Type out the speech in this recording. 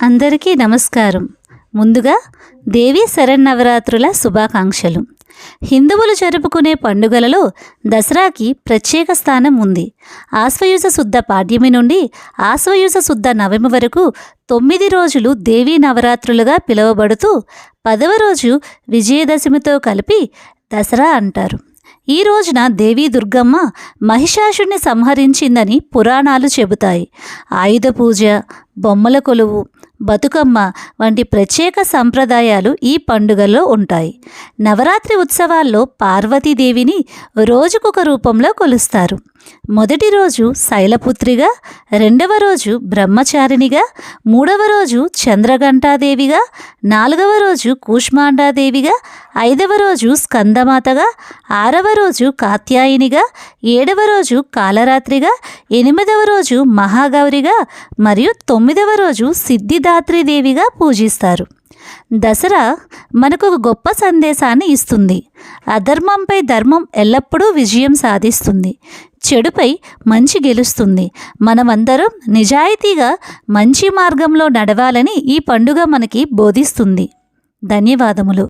అందరికీ నమస్కారం. ముందుగా దేవీ శరన్నవరాత్రుల శుభాకాంక్షలు. హిందువులు జరుపుకునే పండుగలలో దసరాకి ప్రత్యేక స్థానం ఉంది. ఆశ్వయుజ శుద్ధ పాడ్యమి నుండి ఆశ్వయుజ శుద్ధ నవమి వరకు 9 రోజులు దేవీ నవరాత్రులుగా పిలువబడుతూ 10వ రోజు విజయదశమితో కలిపి దసరా అంటారు. ఈ రోజున దేవీ దుర్గమ్మ మహిషాసుని సంహరించిందని పురాణాలు చెబుతాయి. ఆయుధ పూజ, బొమ్మల కొలువు, బతుకమ్మ వంటి ప్రత్యేక సంప్రదాయాలు ఈ పండుగల్లో ఉంటాయి. నవరాత్రి ఉత్సవాల్లో పార్వతీదేవిని రోజుకొక రూపంలో కొలుస్తారు. మొదటి రోజు శైలపుత్రిగా, రెండవ రోజు బ్రహ్మచారిణిగా, మూడవ రోజు చంద్రఘంటాదేవిగా, 4వ రోజు కూష్మాండాదేవిగా, 5వ రోజు స్కందమాతగా, 6వ రోజు కాత్యాయినిగా, 7వ రోజు కాలరాత్రిగా, 8వ రోజు మహాగౌరిగా మరియు 9వ రోజు సిద్ధిదాత్రిదేవిగా పూజిస్తారు. దసరా మనకు ఒక గొప్ప సందేశాన్ని ఇస్తుంది. అధర్మంపై ధర్మం ఎల్లప్పుడూ విజయం సాధిస్తుంది. చెడుపై మంచి గెలుస్తుంది. మనమందరం నిజాయితీగా మంచి మార్గంలో నడవాలని ఈ పండుగ మనకి బోధిస్తుంది. ధన్యవాదములు.